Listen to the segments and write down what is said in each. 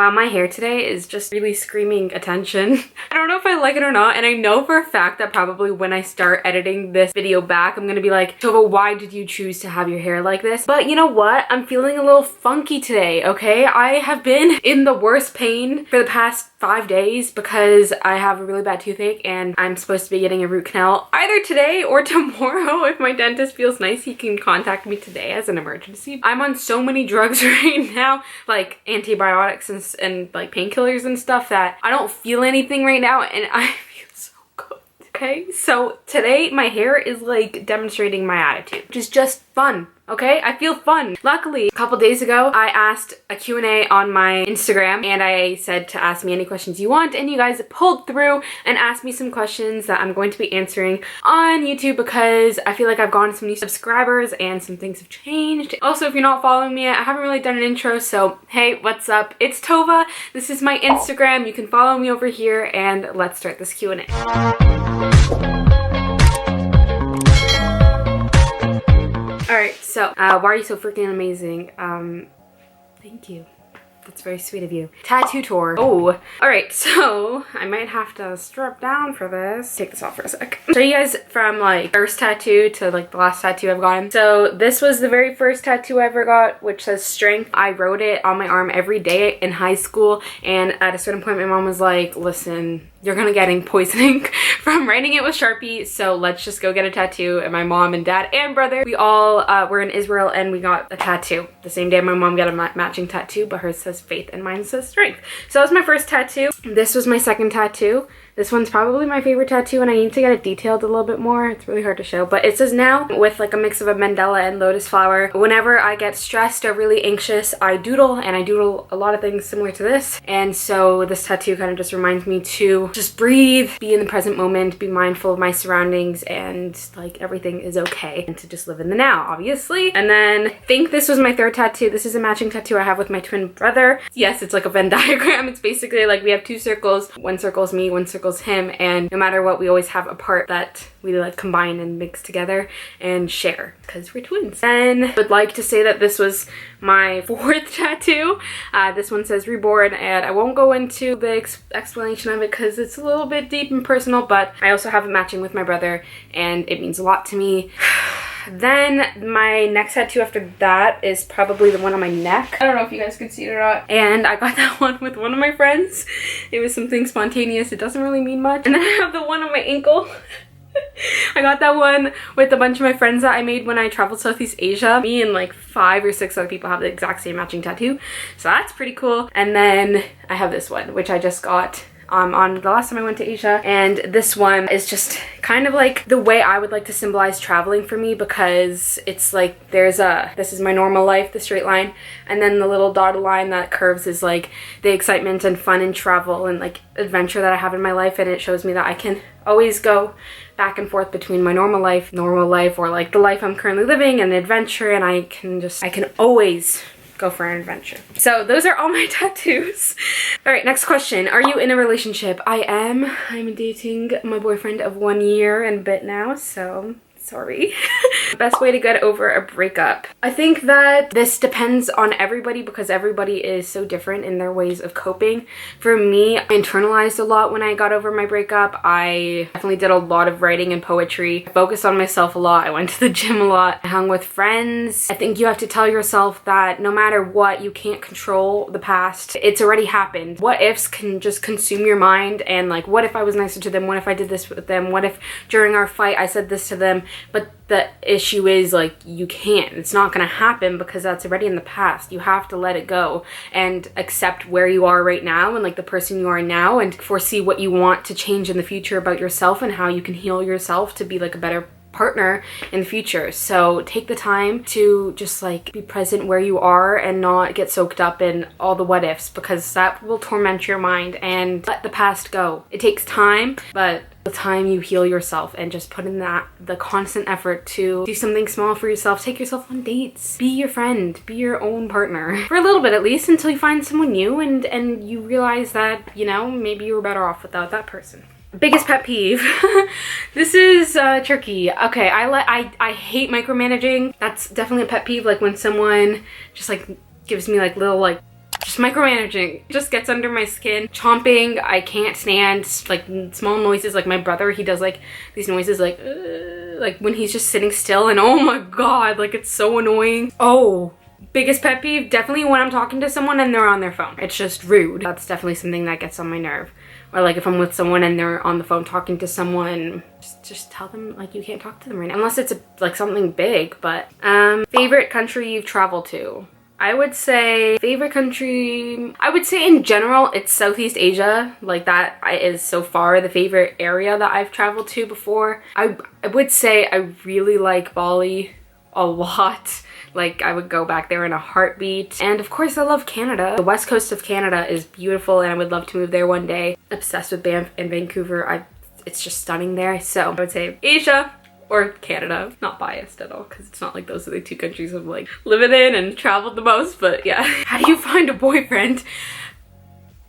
Wow, my hair today is just really screaming attention. I don't know if I like it or not, and I know for a fact that probably when I start editing this video back, I'm gonna be like, Tova, why did you choose to have your hair like this? But you know what? I'm feeling a little funky today, okay? I have been in the worst pain for the past 5 days because I have a really bad toothache and I'm supposed to be getting a root canal either today or tomorrow. If my dentist feels nice, he can contact me today as an emergency. I'm on so many drugs right now, like antibiotics and like painkillers and stuff, that I don't feel anything right now and I feel so good. Okay, so today my hair is like demonstrating my attitude, which is just fun. Okay, I feel fun. Luckily, a couple days ago, I asked a Q&A on my Instagram and I said to ask me any questions you want, and you guys pulled through and asked me some questions that I'm going to be answering on YouTube because I feel like I've gotten some new subscribers and some things have changed. Also, if you're not following me, I haven't really done an intro, so hey, what's up? It's Tova. This is my Instagram. You can follow me over here and let's start this Q&A. Alright, so why are you so freaking amazing? Thank you. That's very sweet of you. Tattoo tour. Oh, alright, so I might have to strip down for this. Take this off for a sec. Show you guys from like first tattoo to like the last tattoo I've gotten. So this was the very first tattoo I ever got, which says strength. I wrote it on my arm every day in high school, and at a certain point my mom was like, listen, you're gonna get poisoning from writing it with Sharpie, so let's just go get a tattoo. And my mom and dad and brother, we all were in Israel and we got a tattoo. The same day my mom got a matching tattoo, but hers says faith and mine says strength. So that was my first tattoo. This was my second tattoo. This one's probably my favorite tattoo, and I need to get it detailed a little bit more. It's really hard to show, but it says now with like a mix of a mandala and lotus flower. Whenever I get stressed or really anxious, I doodle, and I doodle a lot of things similar to this. And so this tattoo kind of just reminds me to just breathe, be in the present moment, be mindful of my surroundings, and like everything is okay, and to just live in the now, obviously. And then I think this was my third tattoo. This is a matching tattoo I have with my twin brother. Yes, it's like a Venn diagram. It's basically like we have two circles. One circle's me, one circle's him, and no matter what, we always have a part that we like combine and mix together and share because we're twins. And I would like to say that this was my fourth tattoo. This one says reborn, and I won't go into the explanation of it because it's a little bit deep and personal, but I also have it matching with my brother and it means a lot to me. Then my next tattoo after that is probably the one on my neck. I don't know if you guys could see it or not. And I got that one with one of my friends. It was something spontaneous. It doesn't really mean much. And then I have the one on my ankle. I got that one with a bunch of my friends that I made when I traveled Southeast Asia. Me and like 5 or 6 other people have the exact same matching tattoo. So that's pretty cool. And then I have this one, which I just got on the last time I went to Asia, and this one is just kind of like the way I would like to symbolize traveling for me, because it's like this is my normal life, the straight line, and then the little dotted line that curves is like the excitement and fun and travel and like adventure that I have in my life, and it shows me that I can always go back and forth between my normal life or like the life I'm currently living and the adventure, and I can always go for an adventure. So those are all my tattoos. All right, next question. Are you in a relationship? I am. I'm dating my boyfriend of 1 year and a bit now, so sorry. Best way to get over a breakup. I think that this depends on everybody because everybody is so different in their ways of coping. For me, I internalized a lot when I got over my breakup. I definitely did a lot of writing and poetry. I focused on myself a lot. I went to the gym a lot. I hung with friends. I think you have to tell yourself that no matter what, you can't control the past. It's already happened. What ifs can just consume your mind, and like, what if I was nicer to them? What if I did this with them? What if during our fight I said this to them? But the issue is like, you can't. It's not gonna happen because that's already in the past. You have to let it go and accept where you are right now and like the person you are now, and foresee what you want to change in the future about yourself and how you can heal yourself to be like a better partner in the future. So take the time to just like be present where you are and not get soaked up in all the what ifs, because that will torment your mind, and let the past go. It takes time, but the time you heal yourself and just put in the constant effort to do something small for yourself. Take yourself on dates, be your friend, be your own partner for a little bit at least, until you find someone new and you realize that, you know, maybe you were better off without that person. Biggest pet peeve. This is tricky. Okay, I hate micromanaging. That's definitely a pet peeve. Like when someone just like gives me like little like Just micromanaging just gets under my skin. Chomping, I can't stand. Like small noises, like my brother, he does like these noises like when he's just sitting still, and oh my god, like it's so annoying. Oh, biggest pet peeve, definitely when I'm talking to someone and they're on their phone. It's just rude. That's definitely something that gets on my nerve. Or like if I'm with someone and they're on the phone talking to someone, just tell them like you can't talk to them right now. Unless it's like something big, but favorite country you've traveled to? I would say favorite country, I would say in general, it's Southeast Asia. Like that is so far the favorite area that I've traveled to before. I would say I really like Bali a lot. Like I would go back there in a heartbeat. And of course I love Canada. The west coast of Canada is beautiful and I would love to move there one day. Obsessed with Banff and Vancouver. It's just stunning there. So I would say Asia or Canada. Not biased at all because it's not like those are the two countries I've like living in and traveled the most, but yeah. How do you find a boyfriend?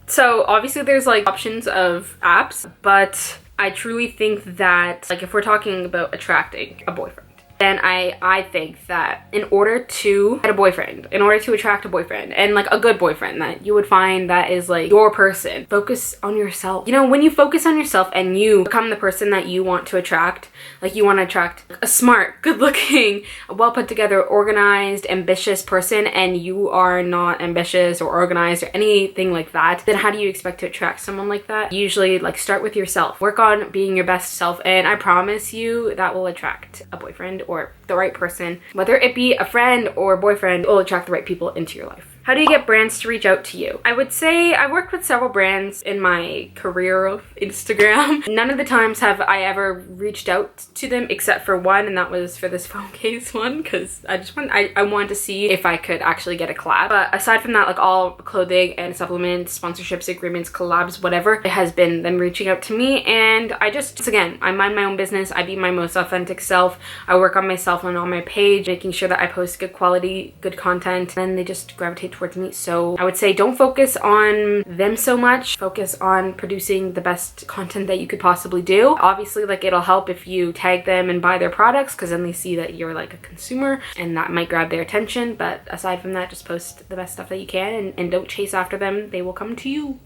So obviously there's like options of apps, but I truly think that like if we're talking about attracting a boyfriend, then I think that in order to get a boyfriend, in order to attract a boyfriend, and like a good boyfriend that you would find that is like your person, focus on yourself. You know, when you focus on yourself and you become the person that you want to attract, like you want to attract a smart, good looking, well put together, organized, ambitious person, and you are not ambitious or organized or anything like that, then how do you expect to attract someone like that? Usually like start with yourself. Work on being your best self, and I promise you that will attract a boyfriend or the right person. Whether it be a friend or boyfriend, will attract the right people into your life. How do you get brands to reach out to you? I would say I worked with several brands in my career of Instagram. None of the times have I ever reached out to them except for one, and that was for this phone case one, because I wanted to see if I could actually get a collab. But aside from that, like all clothing and supplements, sponsorships, agreements, collabs, whatever, it has been them reaching out to me, and I just again, I mind my own business. I be my most authentic self. I work on myself and on my page, making sure that I post good quality, good content, and they just gravitate towards me. So I would say don't focus on them so much. Focus on producing the best content that you could possibly do. Obviously, like it'll help if you tag them and buy their products, because then they see that you're like a consumer and that might grab their attention. But aside from that, just post the best stuff that you can, and don't chase after them. They will come to you.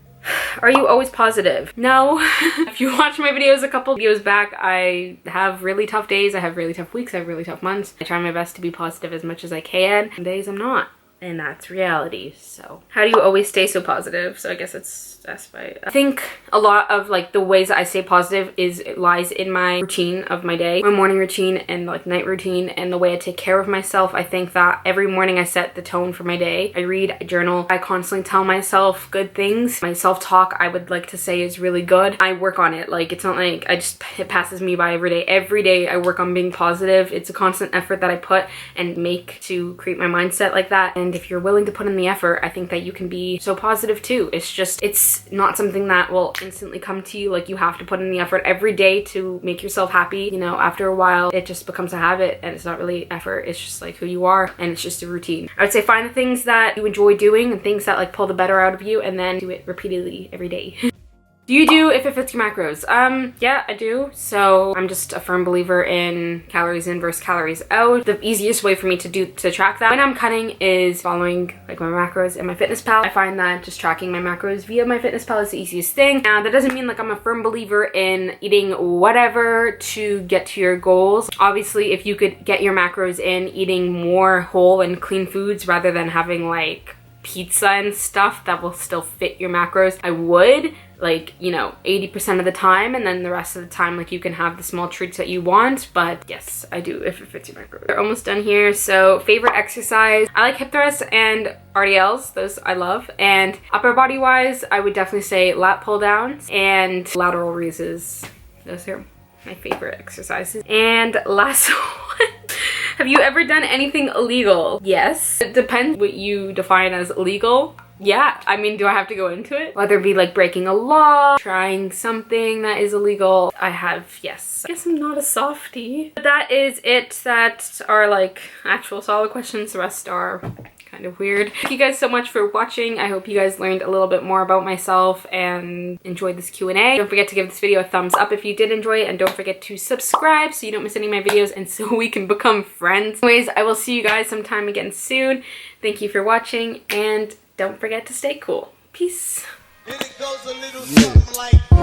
Are you always positive? No. If you watch my videos a couple videos back, I have really tough days. I have really tough weeks. I have really tough months. I try my best to be positive as much as I can. Some days I'm not. And that's reality. So how do you always stay so positive? So I guess I think a lot of like the ways that I stay positive lies in my routine of my day, my morning routine and like night routine, and the way I take care of myself. I think that every morning I set the tone for my day. I read, I journal, I constantly tell myself good things. My self-talk, I would like to say, is really good. I work on it. Like it's not like it passes me by every day. Every day I work on being positive. It's a constant effort that I put and make to create my mindset like that. And if you're willing to put in the effort, I think that you can be so positive too. It's not something that will instantly come to you. Like you have to put in the effort every day to make yourself happy. You know, after a while it just becomes a habit, and it's not really effort. It's just like who you are, and it's just a routine. I would say find the things that you enjoy doing and things that like pull the better out of you, and then do it repeatedly every day. Do you do if it fits your macros? Yeah, I do. So I'm just a firm believer in calories in versus calories out. The easiest way for me to track that when I'm cutting is following like my macros in MyFitnessPal. I find that just tracking my macros via MyFitnessPal is the easiest thing. Now that doesn't mean like I'm a firm believer in eating whatever to get to your goals. Obviously, if you could get your macros in eating more whole and clean foods rather than having like pizza and stuff that will still fit your macros, I would. Like, you know, 80% of the time, and then the rest of the time like you can have the small treats that you want. But yes, I do if it fits your macros. We're almost done here. So favorite exercise, I like hip thrusts and RDLs, those I love. And upper body wise, I would definitely say lat pull downs and lateral raises. Those are my favorite exercises. And last one, have you ever done anything illegal? Yes. It depends what you define as illegal. Yeah, I mean, do I have to go into it? Whether it be like breaking a law, trying something that is illegal, I have, yes. I guess I'm not a softie. But that is it. That are like actual solid questions. The rest are kind of weird. Thank you guys so much for watching. I hope you guys learned a little bit more about myself and enjoyed this Q&A. Don't forget to give this video a thumbs up if you did enjoy it, and don't forget to subscribe so you don't miss any of my videos and so we can become friends. Anyways, I will see you guys sometime again soon. Thank you for watching, and don't forget to stay cool. Peace. And it goes a little something like